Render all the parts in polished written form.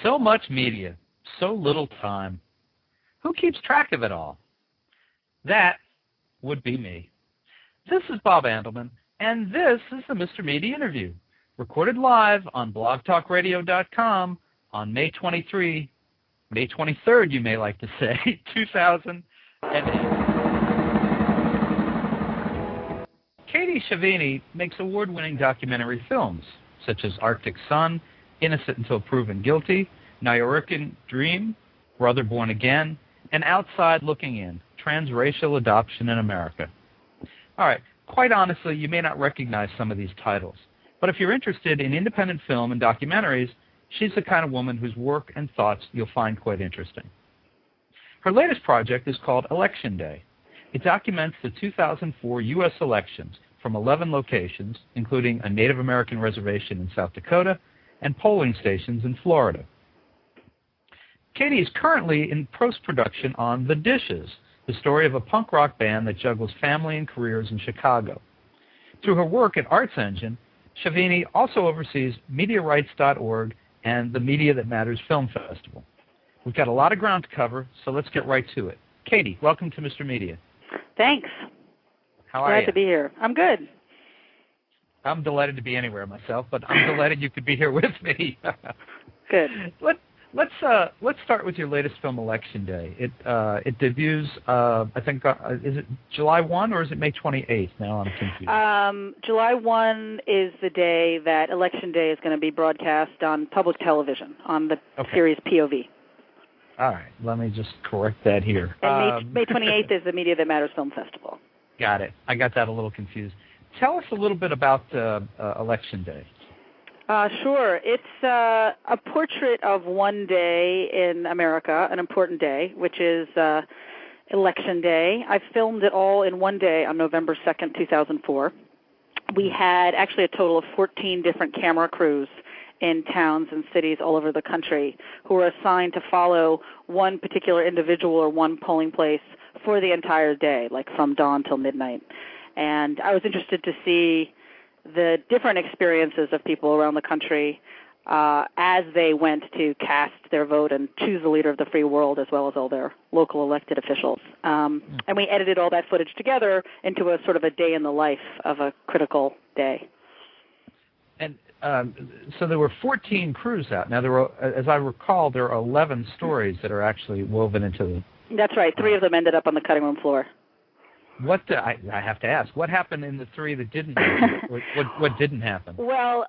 So much media, so little time. Who keeps track of it all? That would be me. This is Bob Andelman, and this is the Mr. Media Interview, recorded live on blogtalkradio.com on May 23rd, you may like to say, 2008. Katy Chevigny makes award-winning documentary films, such as Arctic Sun, Innocent Until Proven Guilty, Nuyorican Dream, Brother Born Again, and Outside Looking In, Transracial Adoption in America. All right, quite honestly, you may not recognize some of these titles, but if you're interested in independent film and documentaries, she's the kind of woman whose work and thoughts you'll find quite interesting. Her latest project is called Election Day. It documents the 2004 U.S. elections from 11 locations, including a Native American reservation in South Dakota and polling stations in Florida. Katy is currently in post-production on The Dishes, the story of a punk rock band that juggles family and careers in Chicago. Through her work at Arts Engine, Chevigny also oversees MediaRights.org and the Media That Matters Film Festival. We've got a lot of ground to cover, so let's get right to it. Katy, welcome to Mr. Media. Thanks. How are you? Glad to be here. I'm good. I'm delighted to be anywhere myself, but I'm delighted you could be here with me. Good. Let's start with your latest film, Election Day. It debuts, I think, is it July 1 or is it May 28th? Now I'm confused. July 1 is the day that Election Day is going to be broadcast on public television on the series P.O.V. All right, let me just correct that here. And May 28th is the Media That Matters Film Festival. Got it. I got that a little confused. Tell us a little bit about Election Day. Sure. It's a portrait of one day in America, an important day, which is Election Day. I filmed it all in one day on November 2nd, 2004. We had actually a total of 14 different camera crews in towns and cities all over the country who were assigned to follow one particular individual or one polling place for the entire day, like from dawn till midnight. And I was interested to see the different experiences of people around the country as they went to cast their vote and choose the leader of the free world, as well as all their local elected officials. And we edited all that footage together into a sort of a day in the life of a critical day. And so there were 14 crews out. Now, there were, as I recall, there are 11 stories that are actually woven into the... That's right. 3 of them ended up on the cutting room floor. I have to ask, what happened in the 3 that didn't happen? What didn't happen? Well,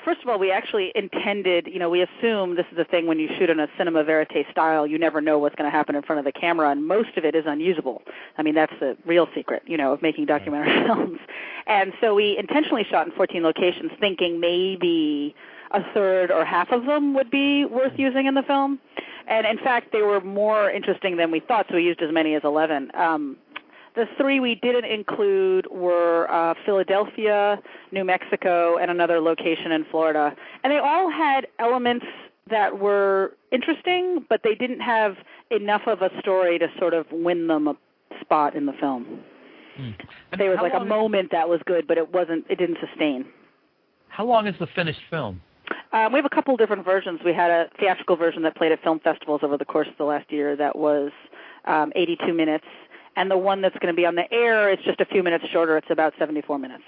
first of all, we actually intended, we assume this is the thing when you shoot in a cinema verite style, you never know what's going to happen in front of the camera, and most of it is unusable. That's the real secret, of making documentary films. And so we intentionally shot in 14 locations thinking maybe a third or half of them would be worth using in the film. And in fact, they were more interesting than we thought, so we used as many as 11. The 3 we didn't include were Philadelphia, New Mexico, and another location in Florida. And they all had elements that were interesting, but they didn't have enough of a story to sort of win them a spot in the film. There was like a moment that was good, but it didn't sustain. How long is the finished film? We have a couple different versions. We had a theatrical version that played at film festivals over the course of the last year that was 82 minutes. And the one that's going to be on the air is just a few minutes shorter. It's about 74 minutes.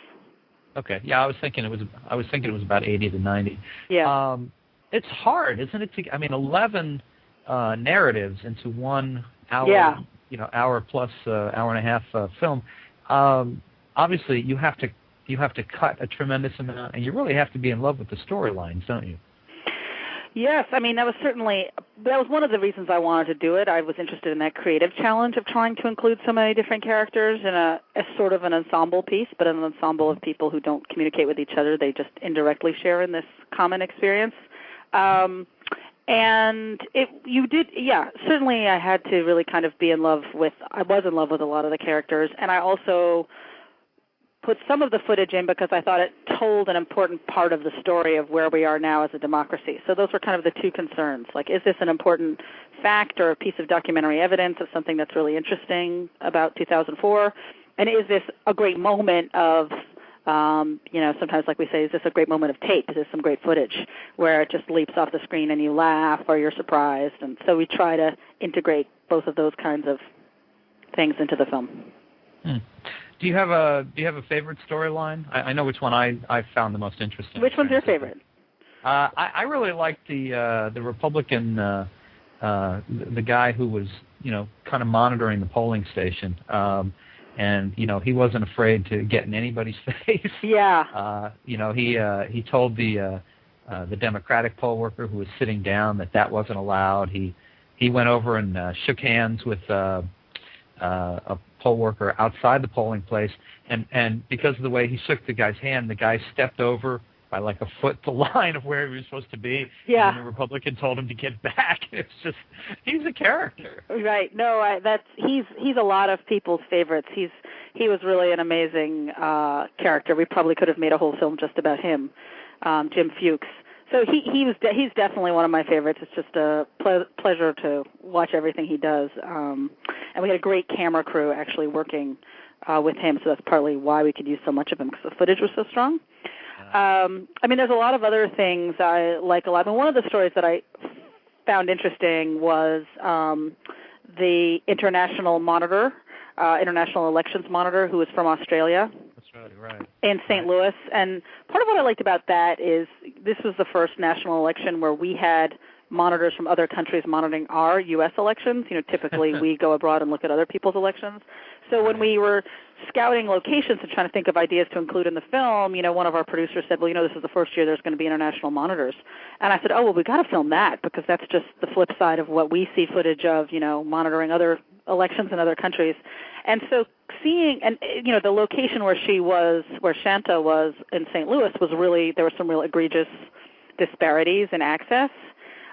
Okay. Yeah, I was thinking it was about 80 to 90. Yeah. It's hard, isn't it? 11 narratives into 1 hour. Yeah. Hour plus hour and a half film. Obviously, you have to cut a tremendous amount, and you really have to be in love with the storylines, don't you? Yes, that was one of the reasons I wanted to do it. I was interested in that creative challenge of trying to include so many different characters in a sort of an ensemble piece, but an ensemble of people who don't communicate with each other. They just indirectly share in this common experience. Certainly I had to really kind of I was in love with a lot of the characters, and I also put some of the footage in because I thought it told an important part of the story of where we are now as a democracy. So those were kind of the 2 concerns. Like, is this an important fact or a piece of documentary evidence of something that's really interesting about 2004? And is this a great moment of Sometimes, like we say, is this a great moment of tape? Is this some great footage where it just leaps off the screen and you laugh or you're surprised? And so we try to integrate both of those kinds of things into the film. Do you have a favorite storyline? I know which one I found the most interesting. Which one's your favorite? I really liked the Republican, the guy who was kind of monitoring the polling station, and he wasn't afraid to get in anybody's face. Yeah. He told the Democratic poll worker who was sitting down that wasn't allowed. He went over and shook hands with a poll worker outside the polling place, and because of the way he shook the guy's hand, the guy stepped over by like a foot the line of where he was supposed to be. Yeah. And the Republican told him to get back. It's just, he's a character. Right. No, he's a lot of people's favorites. He was really an amazing character. We probably could have made a whole film just about him, Jim Fuchs. So he's definitely one of my favorites. It's just a pleasure to watch everything he does. And we had a great camera crew actually working with him, so that's partly why we could use so much of him, because the footage was so strong. There's a lot of other things I like a lot. One of the stories that I found interesting was the international elections monitor, who was from Australia. That's right. In St. Louis. And part of what I liked about that is this was the first national election where we had monitors from other countries monitoring our U.S. elections. Typically we go abroad and look at other people's elections. So when we were scouting locations and trying to think of ideas to include in the film, one of our producers said, well, this is the first year there's going to be international monitors. And I said, oh, well, we got to film that, because that's just the flip side of what we see footage of, monitoring other elections in other countries. And so seeing, and the location where Shanta was in St. Louis was really, there were some real egregious disparities in access.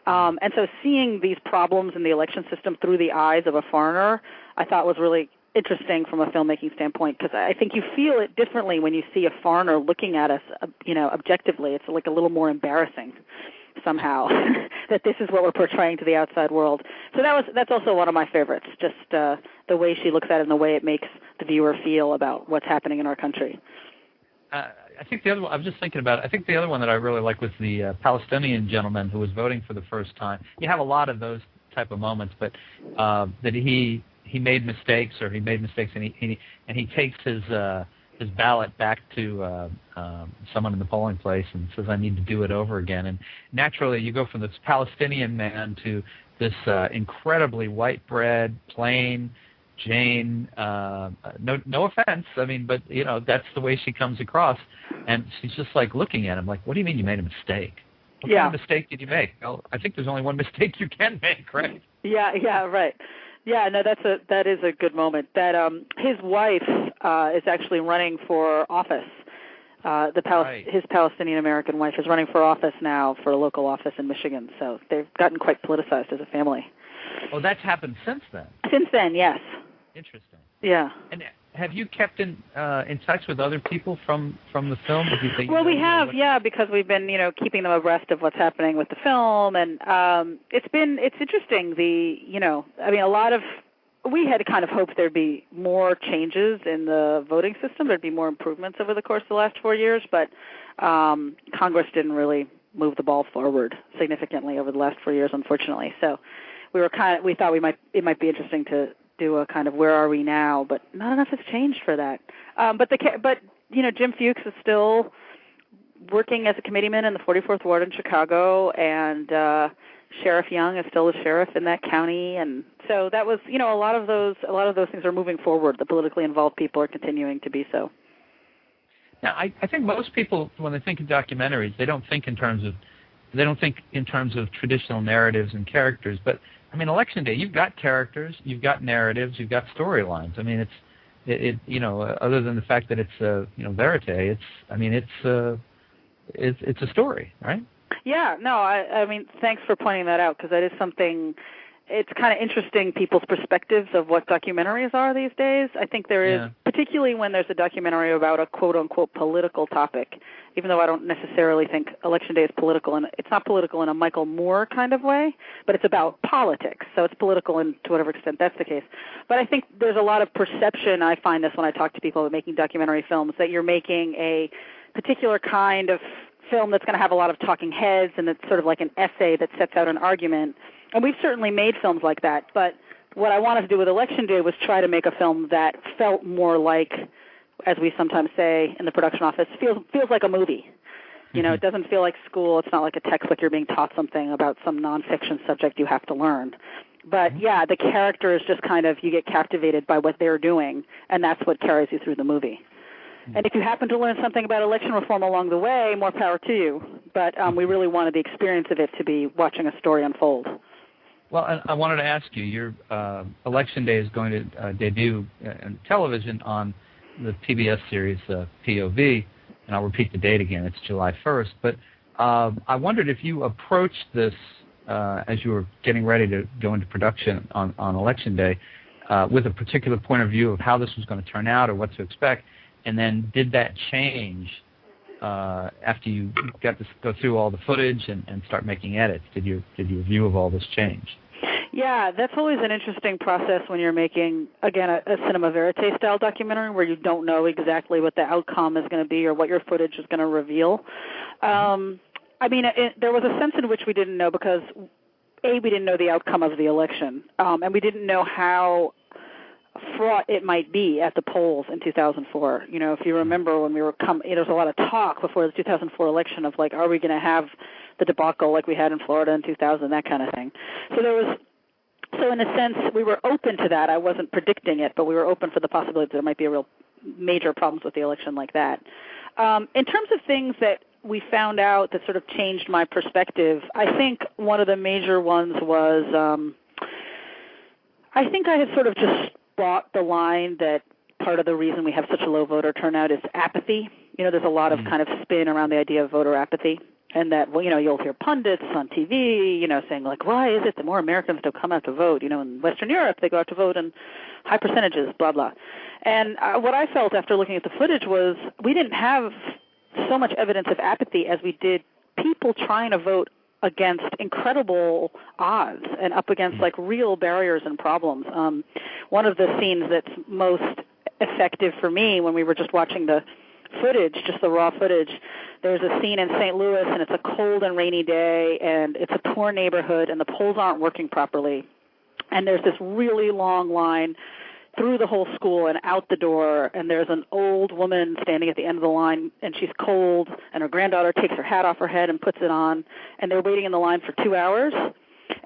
And so seeing these problems in the election system through the eyes of a foreigner, I thought was really interesting from a filmmaking standpoint, because I think you feel it differently when you see a foreigner looking at us, objectively. It's like a little more embarrassing somehow that this is what we're portraying to the outside world. So that's also one of my favorites, just the way she looks at it and the way it makes the viewer feel about what's happening in our country. I think the other one, I was just thinking about it, I think the other one that I really like was the Palestinian gentleman who was voting for the first time. You have a lot of those type of moments, but that he made mistakes, or he made mistakes, and he takes his ballot back to someone in the polling place and says, I need to do it over again. And naturally, you go from this Palestinian man to this incredibly white bread, plain Jane. No offense, but that's the way she comes across, and she's just like looking at him like, what do you mean you made a mistake? What kind of mistake did you make? Well, I think there's only one mistake you can make, right? Yeah, right. Yeah, no, that is a good moment. That his wife is actually running for office. His Palestinian American wife is running for office now, for a local office in Michigan. So they've gotten quite politicized as a family. Oh, that's happened since then. Since then, yes. Interesting. Yeah. And have you kept in touch with other people from the film? Well, we have, because we've been, keeping them abreast of what's happening with the film, and it's interesting. We had kind of hoped there'd be more changes in the voting system. There'd be more improvements over the course of the last 4 years, but Congress didn't really move the ball forward significantly over the last 4 years, unfortunately. So we thought it might be interesting to do a kind of where are we now, but not enough has changed for that. But Jim Fuchs is still working as a committeeman in the 44th Ward in Chicago, and Sheriff Young is still the sheriff in that county, and so that was, a lot of those things are moving forward. The politically involved people are continuing to be so. Now, I think most people, when they think of documentaries, they don't think in terms of traditional narratives and characters, but Election Day, you've got characters, you've got narratives, you've got storylines. Other than the fact that it's verite, it's a story, right? Yeah, no, thanks for pointing that out, because that is something it's kind of interesting people's perspectives of what documentaries are these days. I think there is, particularly when there's a documentary about a quote-unquote political topic, even though I don't necessarily think Election Day is political, and it's not political in a Michael Moore kind of way, but it's about politics, so it's political and to whatever extent that's the case. But I think there's a lot of perception, I find this when I talk to people about making documentary films, that you're making a particular kind of film that's going to have a lot of talking heads, and it's sort of like an essay that sets out an argument. And we've certainly made films like that, but what I wanted to do with Election Day was try to make a film that felt more like, as we sometimes say in the production office, feels like a movie. You know, it doesn't feel like school. It's not like a textbook you're being taught something about some nonfiction subject you have to learn. But, yeah, the character is just kind of, you get captivated by what they're doing, and that's what carries you through the movie. And if you happen to learn something about election reform along the way, more power to you. But we really wanted the experience of it to be watching a story unfold. Well, I wanted to ask you, your Election Day is going to debut on television on the PBS series P.O.V., and I'll repeat the date again. It's July 1st. But I wondered if you approached this as you were getting ready to go into production on Election Day with a particular point of view of how this was going to turn out or what to expect. And then did that change after you got to go through all the footage and start making edits? Did your view of all this change? Yeah, that's always an interesting process when you're making, again, a cinema verite style documentary where you don't know exactly what the outcome is going to be or what your footage is going to reveal. I mean, there was a sense in which we didn't know because, A, we didn't know the outcome of the election, and we didn't know how fraught it might be at the polls in 2004. You know, if you remember when we were there was a lot of talk before the 2004 election of like, are we going to have the debacle like we had in Florida in 2000, that kind of thing. So in a sense, we were open to that. I wasn't predicting it, but we were open for the possibility that there might be a real major problems with the election like that. In terms of things that we found out that sort of changed my perspective, I think one of the major ones was I think I had sort of just bought the line that part of the reason we have such a low voter turnout is apathy. You know, there's a lot of kind of spin around the idea of voter apathy, and that, well, you know, you'll hear pundits on TV, you know, saying like, why is it that more Americans don't come out to vote? You know, in Western Europe, they go out to vote in high percentages, blah, blah. And what I felt after looking at the footage was we didn't have so much evidence of apathy as we did people trying to vote against incredible odds and up against like real barriers and problems. One of the scenes that's most effective for me when we were just watching the footage, just the raw footage, there's a scene in St. Louis and it's a cold and rainy day and it's a poor neighborhood and the polls aren't working properly. And there's this really long line through the whole school and out the door, and there's an old woman standing at the end of the line, and she's cold, and her granddaughter takes her hat off her head and puts it on, and they're waiting in the line for 2 hours.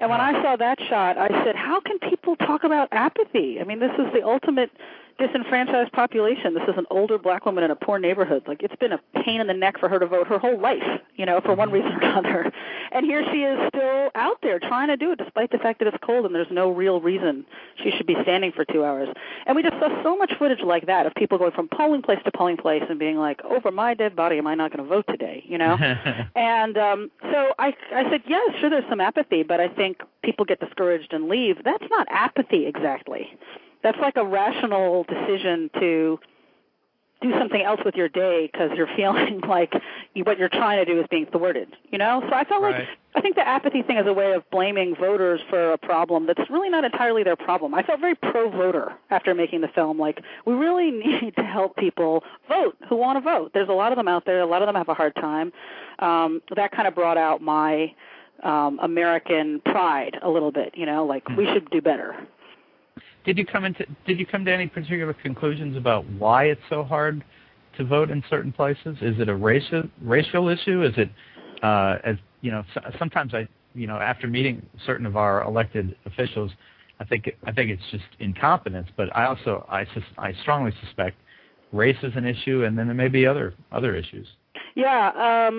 And when I saw that shot, I said, how can people talk about apathy? I mean, this is the ultimate disenfranchised population. This is an older black woman in a poor neighborhood. Like, it's been a pain in the neck for her to vote her whole life, you know, for one reason or another. And here she is still out there trying to do it despite the fact that it's cold and there's no real reason she should be standing for 2 hours. And we just saw so much footage like that of people going from polling place to polling place and being like, over my dead body, am I not going to vote today, you know? And so I said, yeah, sure, there's some apathy, but I think people get discouraged and leave. That's not apathy exactly. That's like a rational decision to do something else with your day because you're feeling like what you're trying to do is being thwarted, you know? So I felt like, I think the apathy thing is a way of blaming voters for a problem that's really not entirely their problem. I felt very pro-voter after making the film. Like, we really need to help people vote who want to vote. There's a lot of them out there. A lot of them have a hard time. That kind of brought out my American pride a little bit, you know, like we should do better. Did you come to any particular conclusions about why it's so hard to vote in certain places? Is it a racial issue? Is it, as you know, sometimes after meeting certain of our elected officials, I think it's just incompetence. But I strongly suspect race is an issue, and then there may be other issues. Yeah.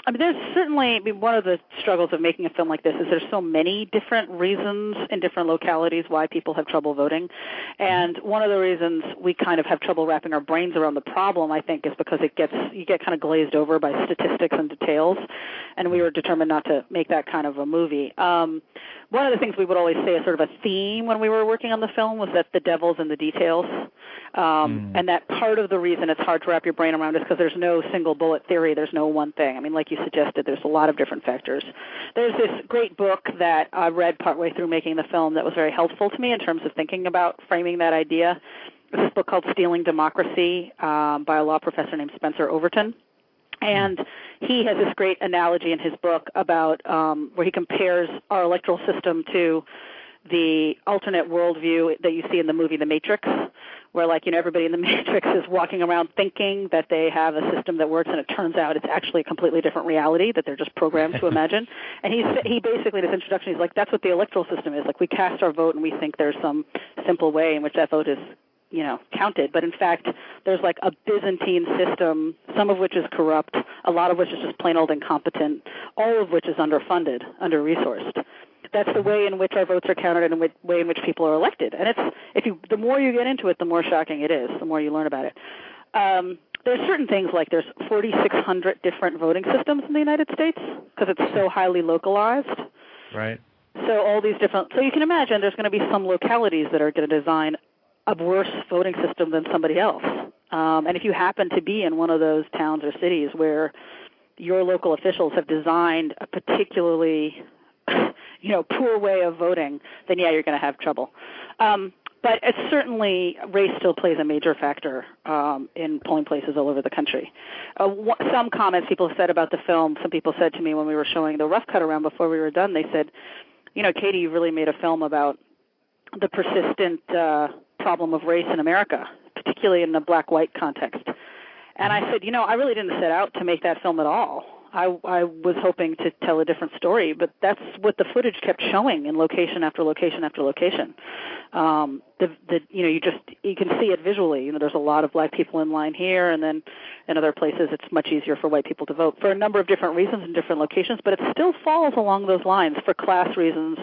I mean, there's certainly one of the struggles of making a film like this is there's so many different reasons in different localities why people have trouble voting. And one of the reasons we kind of have trouble wrapping our brains around the problem, I think, is because you get kind of glazed over by statistics and details. And we were determined not to make that kind of a movie. one of the things we would always say as sort of a theme when we were working on the film was that the devil's in the details, and that part of the reason it's hard to wrap your brain around is because there's no single bullet theory. There's no one thing. I mean, like you suggested, there's a lot of different factors. There's this great book that I read partway through making the film that was very helpful to me in terms of thinking about framing that idea. It's this book called Stealing Democracy by a law professor named Spencer Overton. And he has this great analogy in his book about where he compares our electoral system to the alternate worldview that you see in the movie The Matrix, where, like, you know, everybody in The Matrix is walking around thinking that they have a system that works, and it turns out it's actually a completely different reality that they're just programmed to imagine. And he basically, in his introduction, he's like, that's what the electoral system is. Like, we cast our vote, and we think there's some simple way in which that vote is, you know, counted. But in fact, there's like a Byzantine system, some of which is corrupt, a lot of which is just plain old incompetent, all of which is underfunded, under-resourced. That's the way in which our votes are counted and the way in which people are elected. And the more you get into it, the more shocking it is, the more you learn about it. There's certain things like there's 4,600 different voting systems in the United States because it's so highly localized. Right. So all these different, so you can imagine there's going to be some localities that are going to design a worse voting system than somebody else. And if you happen to be in one of those towns or cities where your local officials have designed a particularly, you know, poor way of voting, then yeah, you're going to have trouble. But it's certainly, race still plays a major factor in polling places all over the country. Some comments people have said about the film, some people said to me when we were showing the rough cut around before we were done, they said, you know, Katy, you really made a film about the persistent problem of race in America, particularly in the black-white context. And I said, you know, I really didn't set out to make that film at all. I was hoping to tell a different story, but that's what the footage kept showing in location after location after location. You know, you can see it visually. You know, there's a lot of black people in line here, and then in other places it's much easier for white people to vote for a number of different reasons in different locations, but it still falls along those lines for class reasons,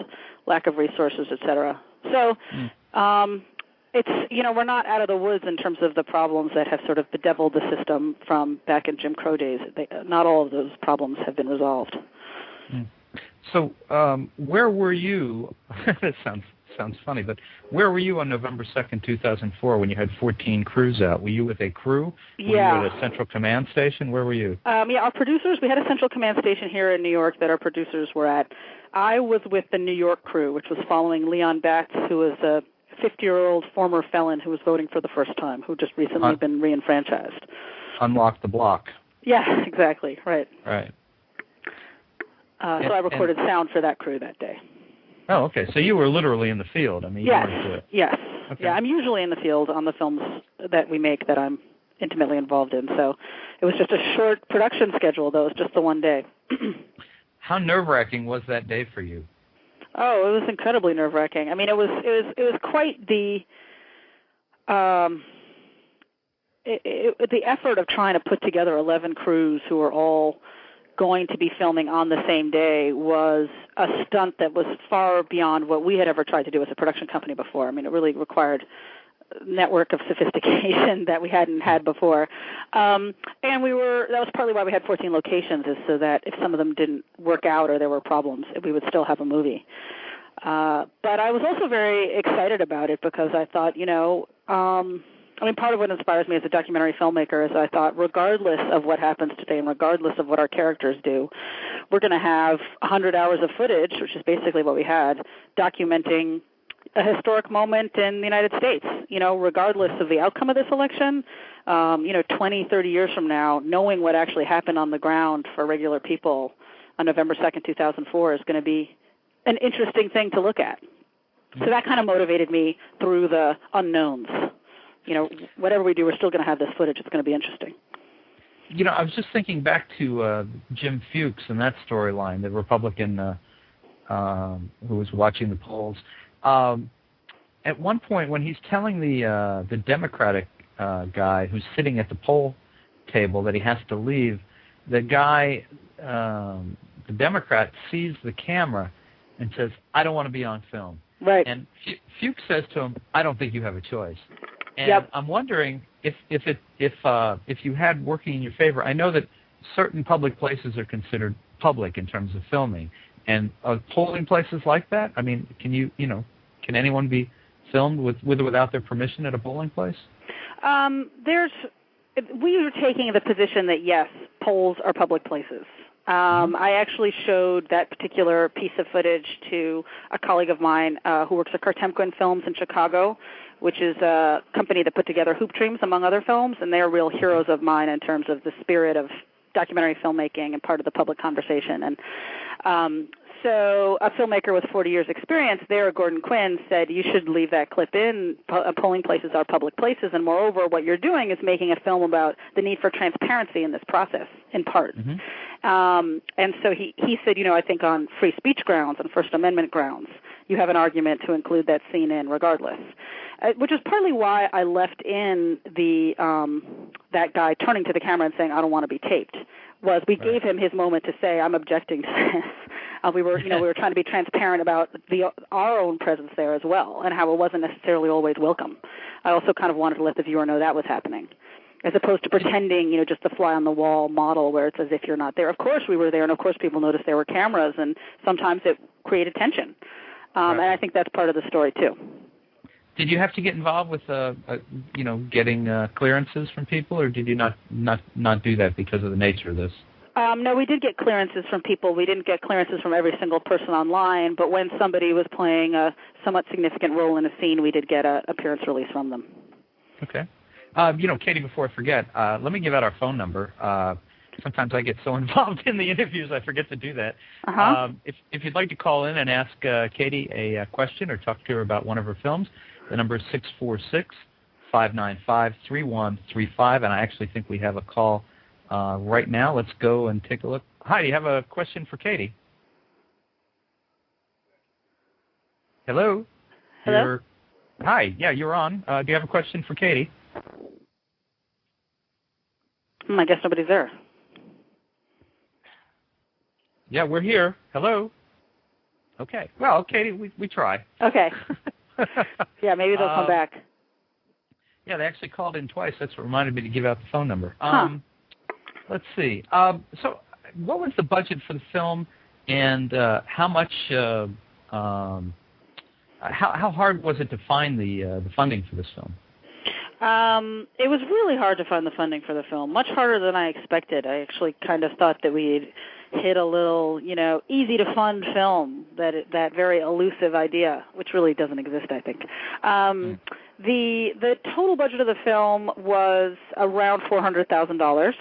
lack of resources, et cetera. So it's, you know, we're not out of the woods in terms of the problems that have sort of bedeviled the system from back in Jim Crow days. Not all of those problems have been resolved. So where were you? That sounds funny, but where were you on November 2nd, 2004, when you had 14 crews out? Were you with a crew? Yeah. Were you at a central command station? Where were you? Yeah, our producers, we had a central command station here in New York that our producers were at. I was with the New York crew, which was following Leon Batts, who was a 50-year-old former felon who was voting for the first time, who just recently been reenfranchised. Unlock the block. Yeah, exactly, right. Right. So I recorded sound for that crew that day. Oh, okay. So you were literally in the field. I mean, yes, you weren't yes. Okay. Yeah, I'm usually in the field on the films that we make that I'm intimately involved in. So it was just a short production schedule, though. It was just the one day. How nerve-wracking was that day for you? Oh, it was incredibly nerve-wracking. I mean, it was quite the the effort of trying to put together 11 crews who were all going to be filming on the same day was a stunt that was far beyond what we had ever tried to do as a production company before. I mean, it really required a network of sophistication that we hadn't had before. And that was partly why we had 14 locations, is so that if some of them didn't work out or there were problems, we would still have a movie. But I was also very excited about it because I thought, you know, I mean, part of what inspires me as a documentary filmmaker is I thought, regardless of what happens today and regardless of what our characters do, we're going to have 100 hours of footage, which is basically what we had, documenting a historic moment in the United States. You know, regardless of the outcome of this election, you know, 20, 30 years from now, knowing what actually happened on the ground for regular people on November 2nd, 2004 is going to be an interesting thing to look at. So that kind of motivated me through the unknowns. You know, whatever we do, we're still going to have this footage. It's going to be interesting. You know, I was just thinking back to Jim Fuchs and that storyline, the Republican who was watching the polls. At one point, when he's telling the Democratic guy who's sitting at the poll table that he has to leave, the guy, the Democrat, sees the camera and says, "I don't want to be on film." Right. And Fuchs says to him, "I don't think you have a choice." And yep. I'm wondering if you had working in your favor. I know that certain public places are considered public in terms of filming, And polling places like that? I mean, can anyone be filmed with or without their permission at a polling place? We were taking the position that, yes, polls are public places. I actually showed that particular piece of footage to a colleague of mine who works at Kartemkin Films in Chicago, which is a company that put together Hoop Dreams, among other films, and they're real heroes of mine in terms of the spirit of documentary filmmaking and part of the public conversation. And so a filmmaker with 40 years experience there, Gordon Quinn, said you should leave that clip in. Polling places are public places, and moreover, what you're doing is making a film about the need for transparency in this process, in part. And so he said, I think on free speech grounds and First Amendment grounds, you have an argument to include that scene in regardless, which is partly why I left in that guy turning to the camera and saying, I don't want to be taped, was we gave him his moment to say, I'm objecting to this. We were trying to be transparent about our own presence there as well, and how it wasn't necessarily always welcome. I also kind of wanted to let the viewer know that was happening, as opposed to pretending, just the fly-on-the-wall model where it's as if you're not there. Of course we were there, and of course people noticed there were cameras, and sometimes it created tension. And I think that's part of the story too. Did you have to get involved with, getting clearances from people, or did you not do that because of the nature of this? No, we did get clearances from people. We didn't get clearances from every single person online, but when somebody was playing a somewhat significant role in a scene, we did get an appearance release from them. Okay. Katy, before I forget, let me give out our phone number. Sometimes I get so involved in the interviews I forget to do that. If you'd like to call in and ask Katy a question or talk to her about one of her films, the number is 646-595-3135, and I actually think we have a call right now. Let's go and take a look. Hi, do you have a question for Katy? Hello? Hello? Hi, yeah, you're on. Do you have a question for Katy? I guess nobody's there. Yeah, we're here. Hello? Okay. Well, Katy, we try. Okay. Yeah, maybe they'll come back. Yeah, they actually called in twice. That's what reminded me to give out the phone number. Let's see. So what was the budget for the film, and how much, how hard was it to find the funding for this film? It was really hard to find the funding for the film, much harder than I expected. I actually kind of thought that we'd hit a little, easy-to-fund film, that very elusive idea, which really doesn't exist, I think. The total budget of the film was around $400,000.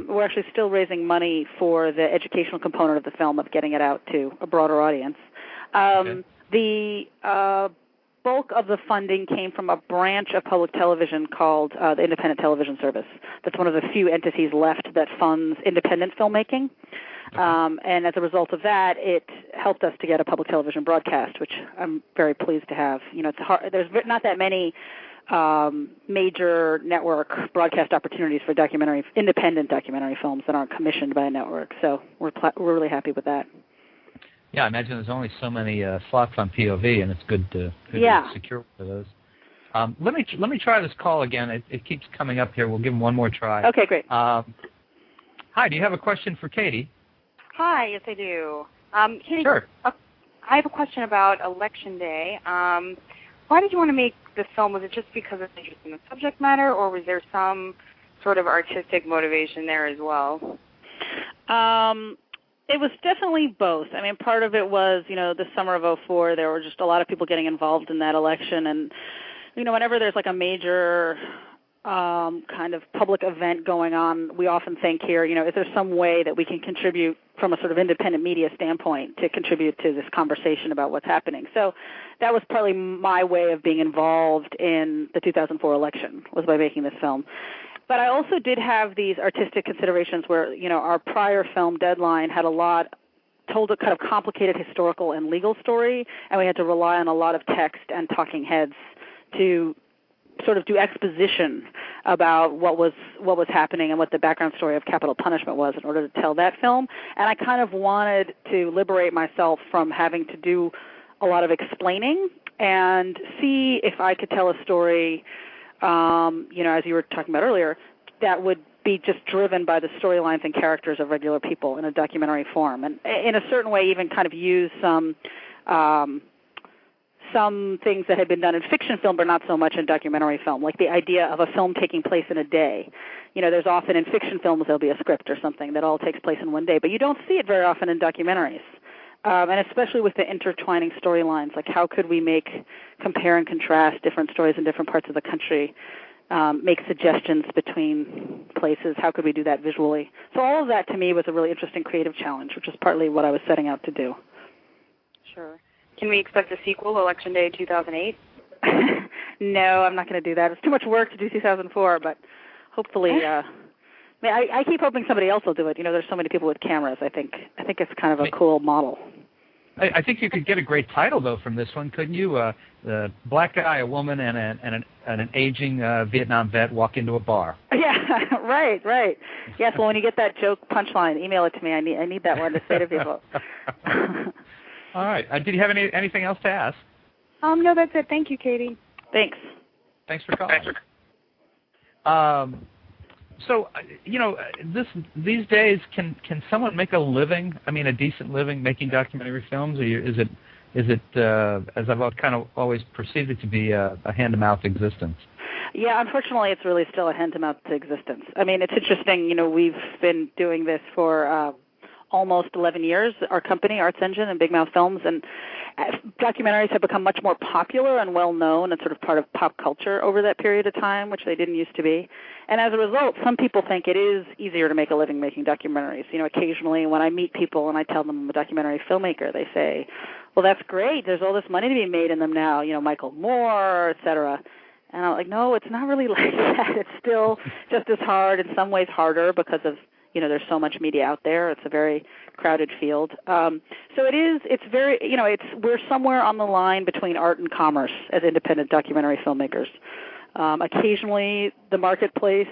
We're actually still raising money for the educational component of the film, of getting it out to a broader audience. The bulk of the funding came from a branch of public television called the Independent Television Service. That's one of the few entities left that funds independent filmmaking. And as a result of that, it helped us to get a public television broadcast, which I'm very pleased to have. It's hard, there's not that many major network broadcast opportunities for independent documentary films that aren't commissioned by a network. So we're really happy with that. Yeah, I imagine there's only so many slots on P.O.V, and it's good to secure for those. Let me try this call again. It keeps coming up here. We'll give them one more try. Okay, great. Hi, do you have a question for Katy? Hi, yes I do. Katy, sure. I have a question about Election Day. Why did you want to make the film? Was it just because of interest in the subject matter, or was there some sort of artistic motivation there as well? It was definitely both. I mean, part of it was, the summer of 2004, there were just a lot of people getting involved in that election. And, whenever there's like a major kind of public event going on, we often think here, is there some way that we can contribute from a sort of independent media standpoint to contribute to this conversation about what's happening? So that was partly my way of being involved in the 2004 election, was by making this film. But I also did have these artistic considerations where, our prior film, Deadline, had told a kind of complicated historical and legal story, and we had to rely on a lot of text and talking heads to sort of do exposition about what was happening and what the background story of capital punishment was in order to tell that film. And I kind of wanted to liberate myself from having to do a lot of explaining and see if I could tell a story, as you were talking about earlier, that would be just driven by the storylines and characters of regular people in a documentary form, and in a certain way even kind of use some things that had been done in fiction film but not so much in documentary film, like the idea of a film taking place in a day. There's often in fiction films there'll be a script or something that all takes place in one day, but you don't see it very often in documentaries. And especially with the intertwining storylines, like how could we compare and contrast different stories in different parts of the country, make suggestions between places, how could we do that visually? So all of that to me was a really interesting creative challenge, which is partly what I was setting out to do. Sure. Can we expect a sequel, Election Day 2008? No, I'm not going to do that. It's too much work to do 2004, but hopefully, I keep hoping somebody else will do it. There's so many people with cameras. I think it's kind of a cool model. I think you could get a great title though from this one, couldn't you? The black guy, a woman, and an aging Vietnam vet walk into a bar. Yeah, right. Yes. Well, when you get that joke punchline, email it to me. I need that one to say to people. All right. Did you have anything else to ask? No, that's it. Thank you, Katy. Thanks. Thanks for calling. So, these days, can someone make a living? I mean, a decent living making documentary films? Or is it as I've kind of always perceived it to be a hand-to-mouth existence? Yeah, unfortunately, it's really still a hand-to-mouth existence. I mean, it's interesting. We've been doing this for almost 11 years, our company, Arts Engine and Big Mouth Films, and documentaries have become much more popular and well-known and sort of part of pop culture over that period of time, which they didn't used to be. And as a result, some people think it is easier to make a living making documentaries. Occasionally when I meet people and I tell them I'm a documentary filmmaker, they say, well, that's great. There's all this money to be made in them now, Michael Moore, et cetera. And I'm like, no, it's not really like that. It's still just as hard, in some ways harder because of there's so much media out there. It's a very crowded field. So we're somewhere on the line between art and commerce as independent documentary filmmakers. Occasionally the marketplace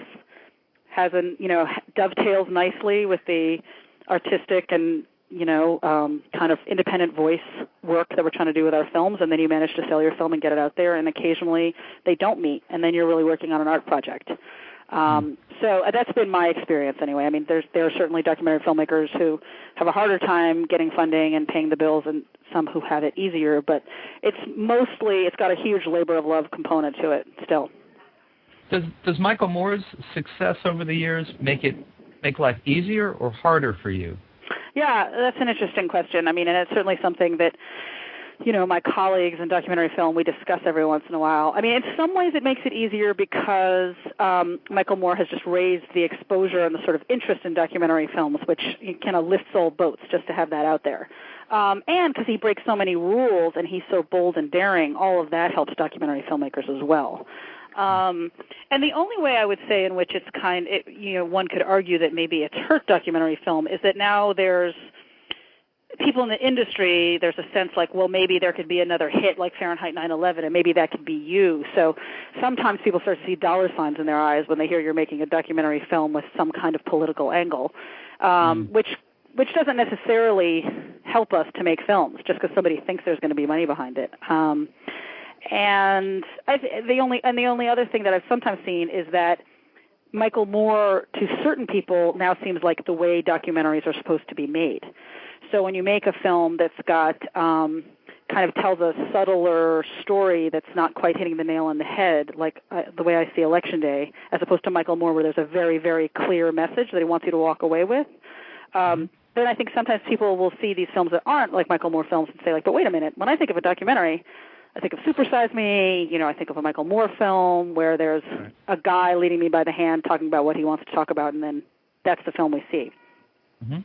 dovetails nicely with the artistic and, kind of independent voice work that we're trying to do with our films, and then you manage to sell your film and get it out there, and occasionally they don't meet, and then you're really working on an art project. So that's been my experience anyway. I mean, there are certainly documentary filmmakers who have a harder time getting funding and paying the bills, and some who have it easier, but it's got a huge labor of love component to it still. Does Michael Moore's success over the years make life easier or harder for you? Yeah, that's an interesting question. I mean, and it's certainly something that my colleagues in documentary film, we discuss every once in a while. I mean, in some ways it makes it easier because Michael Moore has just raised the exposure and the sort of interest in documentary films, which kind of lifts all boats just to have that out there. And because he breaks so many rules and he's so bold and daring, all of that helps documentary filmmakers as well. And the only way I would say in which one could argue that maybe it's hurt documentary film is that now there's people in the industry, there's a sense like, well, maybe there could be another hit like Fahrenheit 9/11, and maybe that could be you. So sometimes people start to see dollar signs in their eyes when they hear you're making a documentary film with some kind of political angle, which doesn't necessarily help us to make films just because somebody thinks there's going to be money behind it. And the only other thing that I've sometimes seen is that Michael Moore, to certain people, now seems like the way documentaries are supposed to be made. So when you make a film that's got kind of tells a subtler story that's not quite hitting the nail on the head, like the way I see Election Day, as opposed to Michael Moore where there's a very, very clear message that he wants you to walk away with, then I think sometimes people will see these films that aren't like Michael Moore films and say, like, but wait a minute, when I think of a documentary, I think of Super Size Me, I think of a Michael Moore film where there's a guy leading me by the hand talking about what he wants to talk about, and then that's the film we see. Mm-hmm.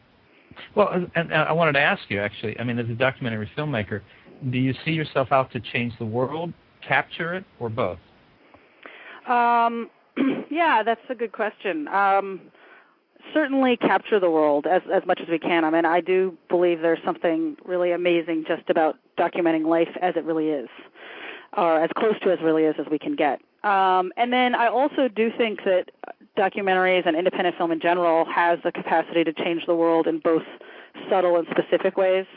Well, and I wanted to ask you, actually, I mean, as a documentary filmmaker, do you see yourself out to change the world, capture it, or both? Yeah, that's a good question. Certainly capture the world as much as we can. I mean, I do believe there's something really amazing just about documenting life as it really is, or as close to as really is as we can get. And then I also do think that documentaries and independent film in general has the capacity to change the world in both subtle and specific ways.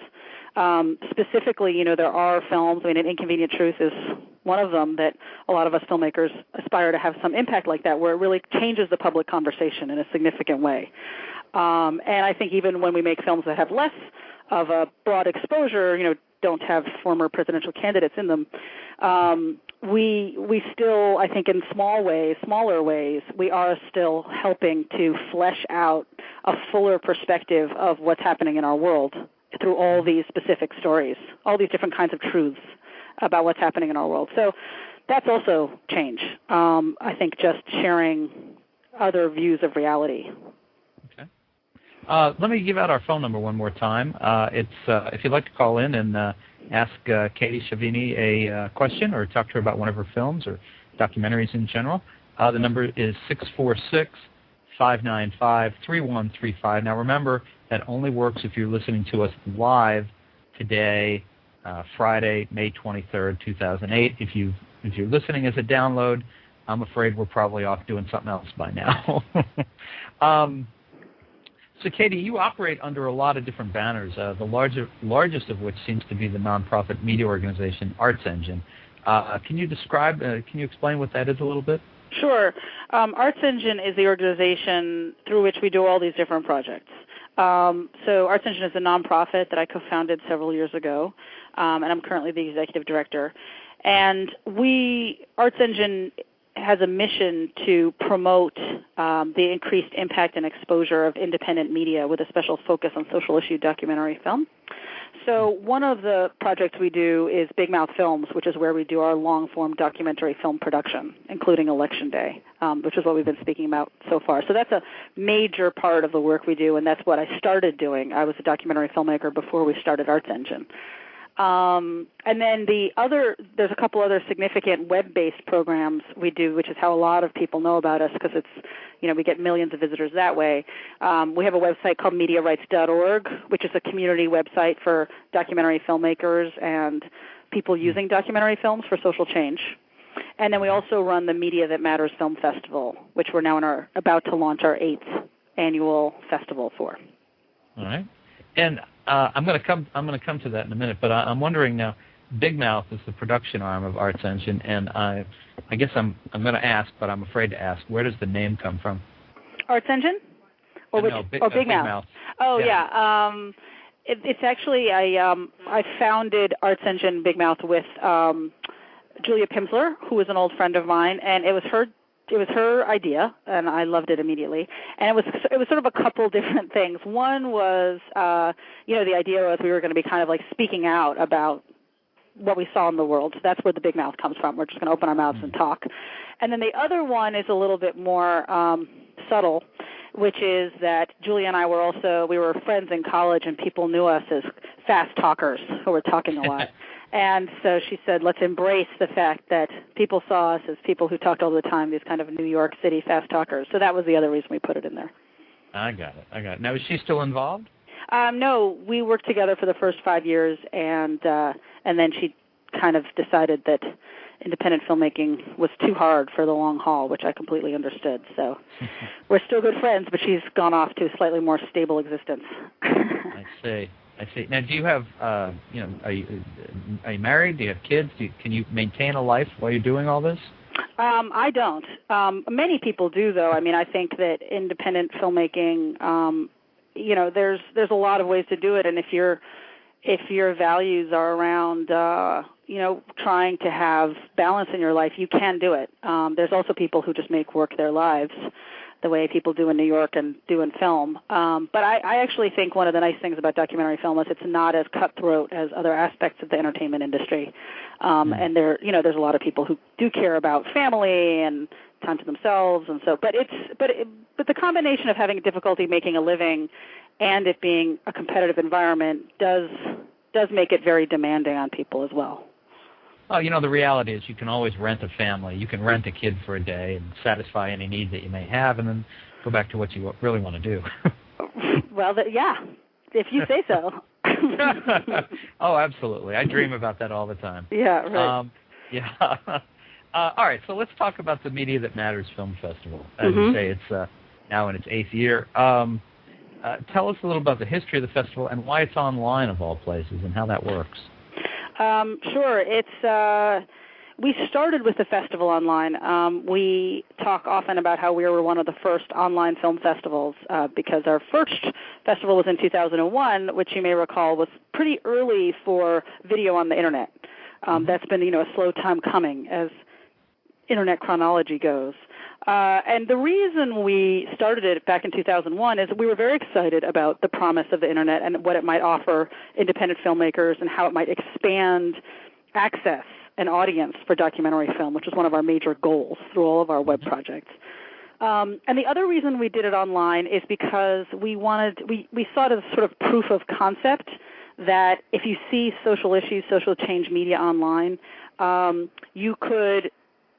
Specifically, there are films, I mean, An Inconvenient Truth is one of them that a lot of us filmmakers aspire to have some impact like that, where it really changes the public conversation in a significant way. And I think even when we make films that have less of a broad exposure, don't have former presidential candidates in them, we still, I think in smaller ways, we are still helping to flesh out a fuller perspective of what's happening in our world through all these specific stories, all these different kinds of truths about what's happening in our world. So that's also change. I think just sharing other views of reality. Okay. Let me give out our phone number one more time. It's if you'd like to call in and ask Katy Chevigny a question or talk to her about one of her films or documentaries in general, the number is 646-595-3135. Now remember, that only works if you're listening to us live today, Friday, May 23rd, 2008. If you're listening as a download, I'm afraid we're probably off doing something else by now. So, Katy, you operate under a lot of different banners, the largest of which seems to be the nonprofit media organization Arts Engine. Can you explain what that is a little bit? Sure. Arts Engine is the organization through which we do all these different projects. So Arts Engine is a nonprofit that I co-founded several years ago, and I'm currently the executive director. And Arts Engine has a mission to promote the increased impact and exposure of independent media with a special focus on social issue documentary film. So one of the projects we do is Big Mouth Films, which is where we do our long-form documentary film production, including Election Day, which is what we've been speaking about so far. So that's a major part of the work we do, and that's what I started doing. I was a documentary filmmaker before we started Arts Engine. And then there's a couple other significant web-based programs we do, which is how a lot of people know about us because it's, we get millions of visitors that way. We have a website called MediaRights.org, which is a community website for documentary filmmakers and people using documentary films for social change. And then we also run the Media That Matters Film Festival, which we're now about to launch our 8th annual festival for. All right. And I'm going to come to that in a minute, but I'm wondering now. Big Mouth is the production arm of Arts Engine, and I guess I'm going to ask, but I'm afraid to ask. Where does the name come from? Arts Engine, or Big Mouth? Oh yeah. It's actually I founded Arts Engine Big Mouth with Julia Pimsler, who was an old friend of mine, and it was her idea, and I loved it immediately. And it was sort of a couple different things. One was, the idea was we were going to be kind of like speaking out about what we saw in the world. So that's where the Big Mouth comes from. We're just going to open our mouths and talk. And then the other one is a little bit more subtle, which is that Julia and I we were friends in college, and people knew us as fast talkers who were talking a lot. And so she said, let's embrace the fact that people saw us as people who talked all the time, these kind of New York City fast talkers. So that was the other reason we put it in there. I got it. Now, is she still involved? No, we worked together for the first 5 years, and then she kind of decided that independent filmmaking was too hard for the long haul, which I completely understood. So we're still good friends, but she's gone off to a slightly more stable existence. I see. Now, do you have, are you married? Do you have kids? Can you maintain a life while you're doing all this? I don't. Many people do, though. I mean, I think that independent filmmaking, there's a lot of ways to do it, and if your values are around, trying to have balance in your life, you can do it. There's also people who just make work their lives the way people do in New York and do in film. But I actually think one of the nice things about documentary film is it's not as cutthroat as other aspects of the entertainment industry. And there's a lot of people who do care about family and time to themselves, and so. But the combination of having difficulty making a living and it being a competitive environment does make it very demanding on people as well. Well, the reality is you can always rent a family. You can rent a kid for a day and satisfy any needs that you may have, and then go back to what you really want to do. Well, yeah, if you say so. Oh, absolutely. I dream about that all the time. Yeah, right. All right, so let's talk about the Media That Matters Film Festival. As you say, it's now in its 8th year. Tell us a little about the history of the festival and why it's online of all places and how that works. Sure. We started with the festival online. We talk often about how we were one of the first online film festivals because our first festival was in 2001, which you may recall was pretty early for video on the Internet. That's been, a slow time coming as Internet chronology goes. And the reason we started it back in 2001 is we were very excited about the promise of the Internet and what it might offer independent filmmakers and how it might expand access and audience for documentary film, which is one of our major goals through all of our web projects. And the other reason we did it online is because we saw it as sort of proof of concept that if you see social issues, social change media online, you could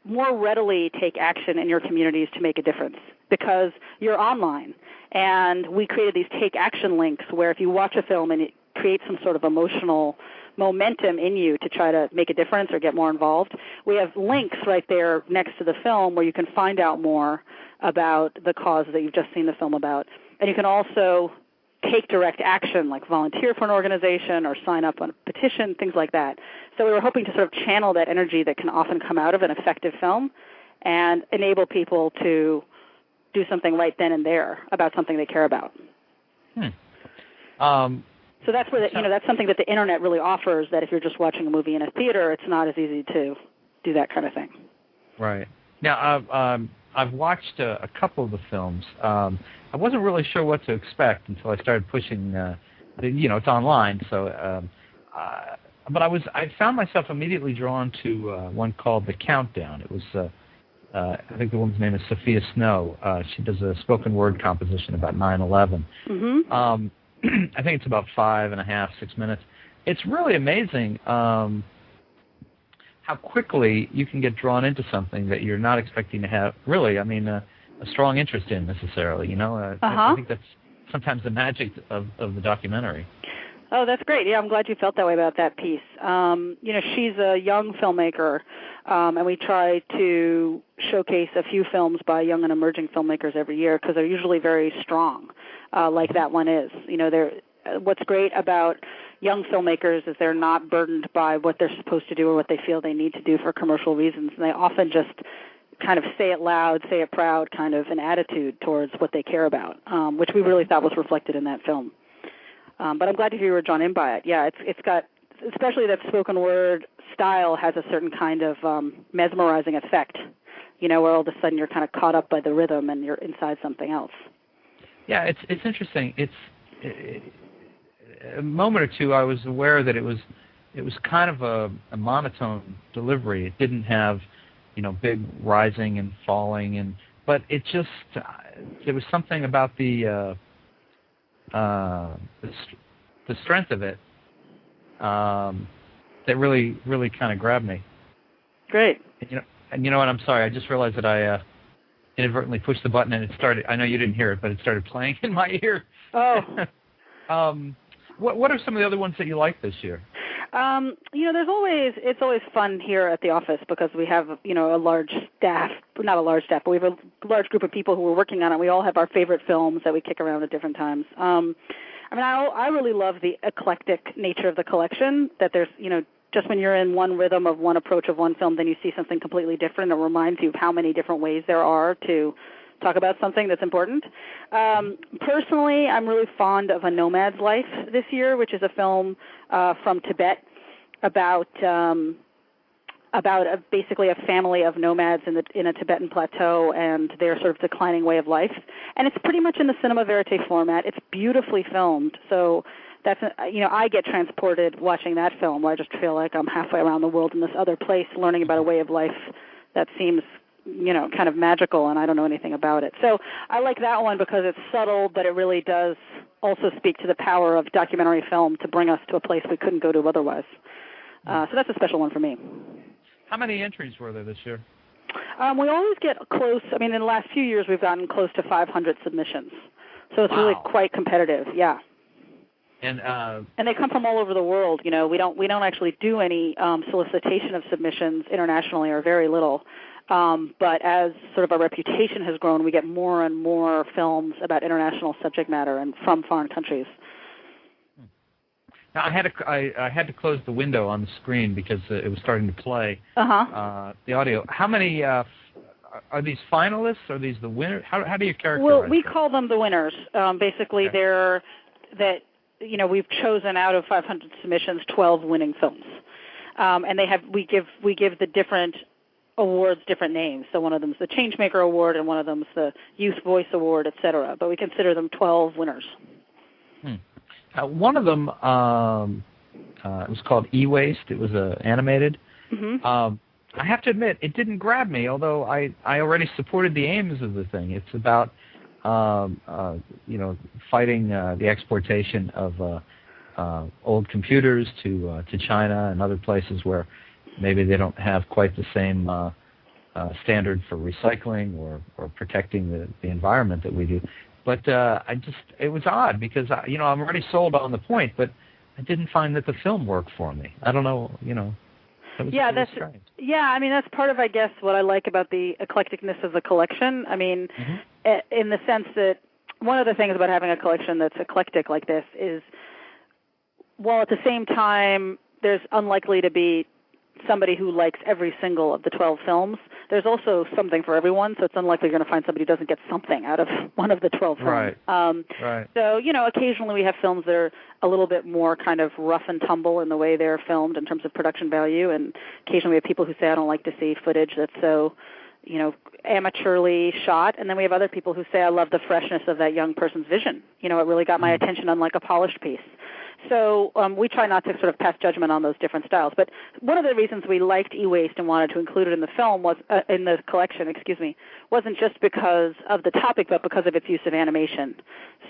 more readily take action in your communities to make a difference because you're online. And we created these take action links where if you watch a film and it creates some sort of emotional momentum in you to try to make a difference or get more involved, we have links right there next to the film where you can find out more about the cause that you've just seen the film about. And you can also take direct action, like volunteer for an organization or sign up on a petition, things like that. So we were hoping to sort of channel that energy that can often come out of an effective film and enable people to do something right then and there about something they care about. So that's where that's something that the Internet really offers, that if you're just watching a movie in a theater, it's not as easy to do that kind of thing. Right. Now, I've watched a couple of the films. I wasn't really sure what to expect until I started pushing it's online, so but I found myself immediately drawn to one called The Countdown. It was I think the woman's name is Sophia Snow. She does a spoken word composition about 9/11. Mm-hmm. I think it's about 5.5, 6 minutes. It's really amazing how quickly you can get drawn into something that you're not expecting to have, really, a strong interest in necessarily. I think that's sometimes the magic of the documentary. Oh, that's great. Yeah, I'm glad you felt that way about that piece. She's a young filmmaker, and we try to showcase a few films by young and emerging filmmakers every year because they're usually very strong, like that one is. What's great about young filmmakers is they're not burdened by what they're supposed to do or what they feel they need to do for commercial reasons, and they often just kind of say it loud, say it proud, kind of an attitude towards what they care about, which we really thought was reflected in that film. But I'm glad to hear you were drawn in by it. Yeah, it's got, especially that spoken word style has a certain kind of mesmerizing effect, where all of a sudden you're kind of caught up by the rhythm and you're inside something else. Yeah, it's interesting. A moment or two I was aware that it was kind of a monotone delivery. It didn't have, big rising and falling, but it just there was something about the strength of it that really kind of grabbed me. Great. And you know what? I'm sorry. I just realized that I inadvertently pushed the button and it started. I know you didn't hear it, but it started playing in my ear. Oh. What are some of the other ones that you like this year? It's always fun here at the office because we have, a large staff, not a large staff, but we have a large group of people who are working on it. We all have our favorite films that we kick around at different times. I really love the eclectic nature of the collection, that there's, just when you're in one rhythm of one approach of one film, then you see something completely different. It reminds you of how many different ways there are to talk about something that's important. Personally, I'm really fond of A Nomad's Life this year, which is a film from Tibet about basically a family of nomads in a Tibetan plateau and their sort of declining way of life. And it's pretty much in the cinema verite format. It's beautifully filmed, so that's I get transported watching that film, where I just feel like I'm halfway around the world in this other place, learning about a way of life that seems kind of magical, and I don't know anything about it. So I like that one because it's subtle, but it really does also speak to the power of documentary film to bring us to a place we couldn't go to otherwise. So that's a special one for me. How many entries were there this year? We always get close. In the last few years, we've gotten close to 500 submissions. So it's really quite competitive, yeah. And they come from all over the world. We don't actually do any solicitation of submissions internationally, or very little. But as sort of our reputation has grown, we get more and more films about international subject matter and from foreign countries. Now, I had to close the window on the screen because it was starting to play the audio. How many are these finalists? Are these the winners? How do you characterize Well, we them? call them the winners. Basically, they're that we've chosen out of 500 submissions 12 winning films, and we give the different awards different names. So one of them is the Changemaker Award, and one of them is the Youth Voice Award, etc. But we consider them 12 winners. One of them it was called E-Waste. It was animated. Mm-hmm. I have to admit, it didn't grab me, although I already supported the aims of the thing. It's about fighting the exportation of old computers to China and other places where maybe they don't have quite the same standard for recycling or protecting the environment that we do. But it was odd because I'm already sold on the point, but I didn't find that the film worked for me. I don't know, That's strange. Yeah, I mean, that's part of, I guess, what I like about the eclecticness of the collection. I mean, in the sense that one of the things about having a collection that's eclectic like this is, while at the same time there's unlikely to be somebody who likes every single of the 12 films, there's also something for everyone, so it's unlikely you're going to find somebody who doesn't get something out of one of the 12 films. Right. So, occasionally we have films that are a little bit more kind of rough and tumble in the way they're filmed in terms of production value, and occasionally we have people who say, I don't like to see footage that's so, amateurly shot, and then we have other people who say, I love the freshness of that young person's vision. It really got my attention unlike a polished piece. So we try not to sort of pass judgment on those different styles. But one of the reasons we liked E-Waste and wanted to include it in the film in the collection, wasn't just because of the topic, but because of its use of animation.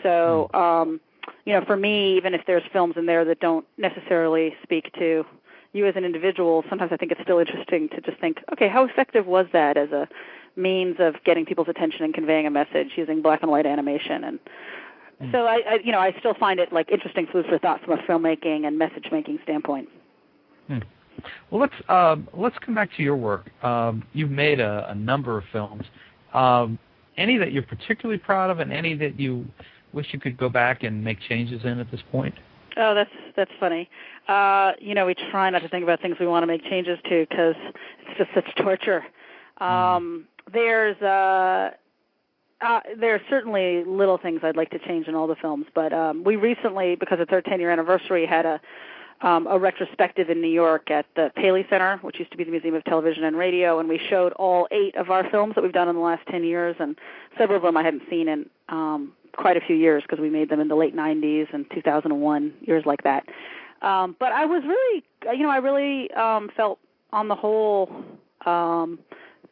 So, for me, even if there's films in there that don't necessarily speak to you as an individual, sometimes I think it's still interesting to just think, okay, how effective was that as a means of getting people's attention and conveying a message using black and white animation? And so I still find it like interesting food for thought from a filmmaking and message making standpoint. Well, let's come back to your work. You've made a number of films. Any that you're particularly proud of, and any that you wish you could go back and make changes in at this point? Oh, that's funny. We try not to think about things we want to make changes to because it's just such torture. There are certainly little things I'd like to change in all the films, but we recently, because it's our 10-year anniversary, had a retrospective in New York at the Paley Center, which used to be the Museum of Television and Radio, and we showed all 8 of our films that we've done in the last 10 years, and several of them I hadn't seen in quite a few years because we made them in the late 90s and 2001, years like that. But I was really, I really felt on the whole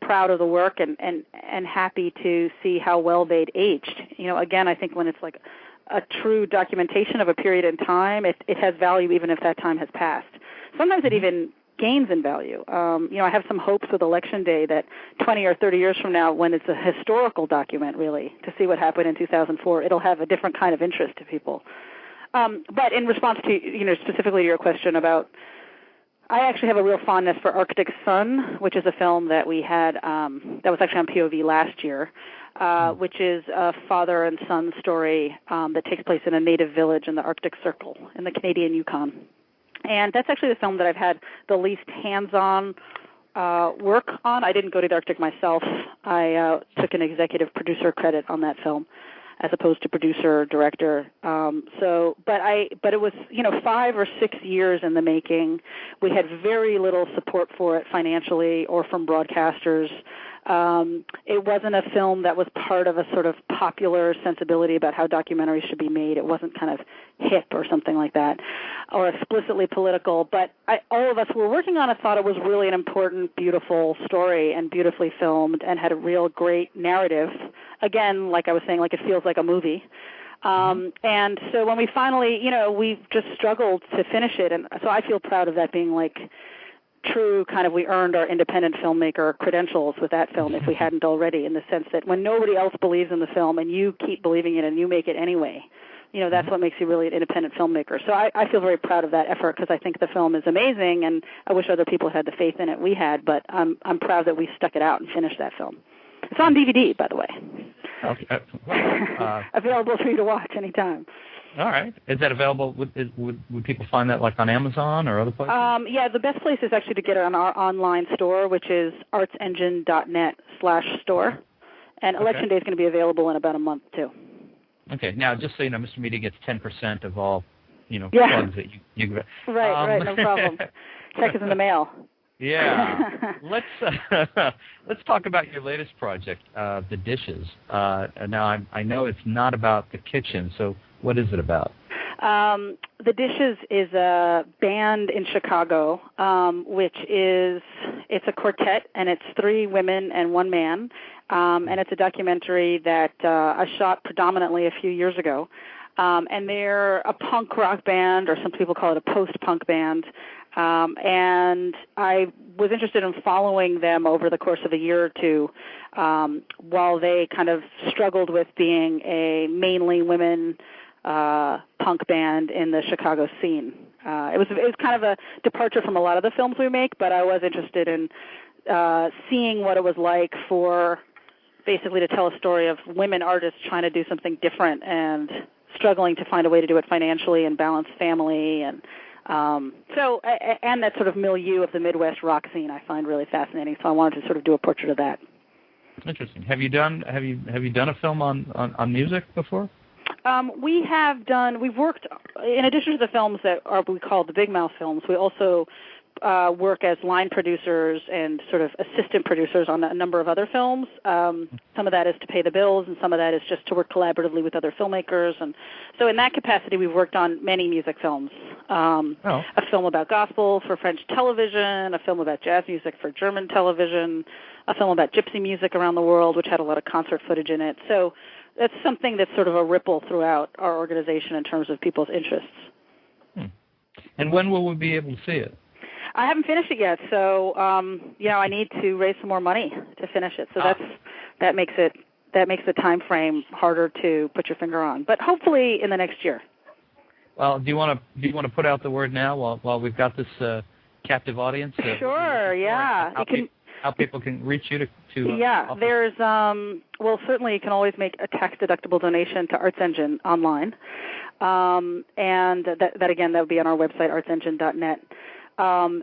proud of the work and happy to see how well they'd aged. Again, I think when it's like a true documentation of a period in time, it has value even if that time has passed. Sometimes it even gains in value. I have some hopes with Election Day that 20 or 30 years from now, when it's a historical document, really, to see what happened in 2004, it'll have a different kind of interest to people. But in response to, specifically to your question about, I actually have a real fondness for Arctic Sun, which is a film that we had, that was actually on P.O.V. last year, which is a father and son story that takes place in a native village in the Arctic Circle in the Canadian Yukon. And that's actually the film that I've had the least hands-on work on. I didn't go to the Arctic myself. I took an executive producer credit on that film as opposed to producer, director. But it was, 5 or 6 years in the making. We had very little support for it financially or from broadcasters. It wasn't a film that was part of a sort of popular sensibility about how documentaries should be made. It wasn't kind of hip or something like that, or explicitly political. But all of us who were working on it thought it was really an important, beautiful story and beautifully filmed and had a real great narrative. Again, like I was saying, like it feels like a movie. And so when we finally, we just struggled to finish it. And so I feel proud of that being like true kind of, we earned our independent filmmaker credentials with that film if we hadn't already, in the sense that when nobody else believes in the film and you keep believing it and you make it anyway, that's what makes you really an independent filmmaker. So I feel very proud of that effort because I think the film is amazing and I wish other people had the faith in it we had, but I'm proud that we stuck it out and finished that film. It's on DVD, by the way. Okay. Available for you to watch anytime. All right. Is that available? Would people find that like on Amazon or other places? Yeah, the best place is actually to get it on our online store, which is artsengine.net/store. And Election Day is going to be available in about a month, too. Okay. Now, just so you know, Mr. Media gets 10% of all, plugs that you get. Right, no problem. Check is in the mail. Yeah. Let's talk about your latest project, The Dishes. Now, I know it's not about the kitchen, so what is it about? The Dishes is a band in Chicago, it's a quartet, and it's 3 women and 1 man, and it's a documentary that I shot predominantly a few years ago. And they're a punk rock band, or some people call it a post-punk band, and I was interested in following them over the course of a year or two while they kind of struggled with being a mainly women punk band in the Chicago scene. It was kind of a departure from a lot of the films we make, but I was interested in seeing what it was like for basically to tell a story of women artists trying to do something different and struggling to find a way to do it financially and balance family and that sort of milieu of the Midwest rock scene I find really fascinating. So I wanted to sort of do a portrait of that. Interesting. Have you done a film on music before? We've worked, in addition to the films that we call the Big Mouth films, we also work as line producers and sort of assistant producers on a number of other films. Some of that is to pay the bills, and some of that is just to work collaboratively with other filmmakers. And so in that capacity, we've worked on many music films. A film about gospel for French television, a film about jazz music for German television, a film about gypsy music around the world, which had a lot of concert footage in it. So that's something that's sort of a ripple throughout our organization in terms of people's interests. And when will we be able to see it? I haven't finished it yet, so I need to raise some more money to finish it. So that makes the time frame harder to put your finger on. But hopefully in the next year. Well, do you want to put out the word now while we've got this captive audience? Sure. Yeah. How people can reach you to there's certainly you can always make a tax-deductible donation to Arts Engine online, and that again, that would be on our website, artsengine.net.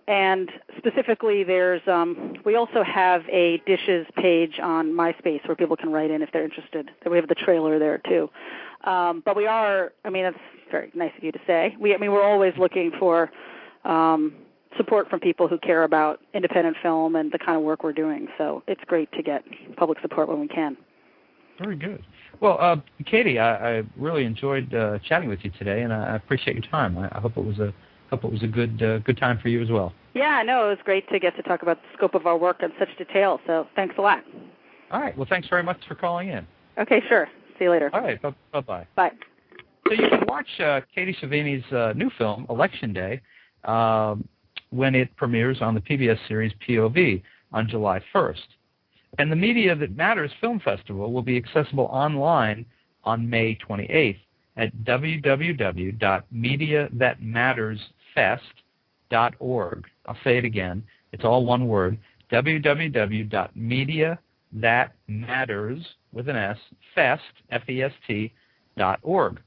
And specifically, we also have a Dishes page on MySpace where people can write in if they're interested. We have the trailer there too. But that's very nice of you to say. We're always looking for support from people who care about independent film and the kind of work we're doing. So it's great to get public support when we can. Very good. Well, Katy, I really enjoyed chatting with you today, and I appreciate your time. I hope it was a good time for you as well. Yeah, no, it was great to get to talk about the scope of our work in such detail. So thanks a lot. All right. Well, thanks very much for calling in. Okay, sure. See you later. All right. Bye-bye. Bye. So you can watch Katy Chevigny's new film, Election Day, when it premieres on the PBS series P.O.V. on July 1st. And the Media That Matters Film Festival will be accessible online on May 28th at www.mediathatmattersfest.org. I'll say it again. It's all one word. www.mediathatmatters, with an S, fest, F-E-S-T.org.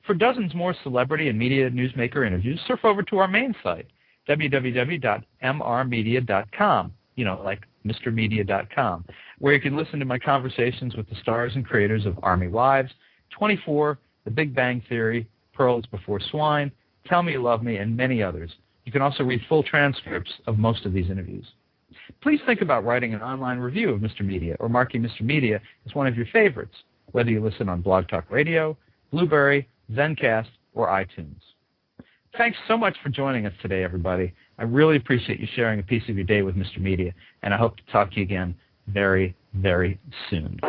For dozens more celebrity and media newsmaker interviews, surf over to our main site, www.mrmedia.com, like MrMedia.com, where you can listen to my conversations with the stars and creators of Army Wives, 24, The Big Bang Theory, Pearls Before Swine, Tell Me You Love Me, and many others. You can also read full transcripts of most of these interviews. Please think about writing an online review of Mr. Media or marking Mr. Media as one of your favorites, whether you listen on Blog Talk Radio, Blueberry, Zencast, or iTunes. Thanks so much for joining us today, everybody. I really appreciate you sharing a piece of your day with Mr. Media, and I hope to talk to you again very, very soon.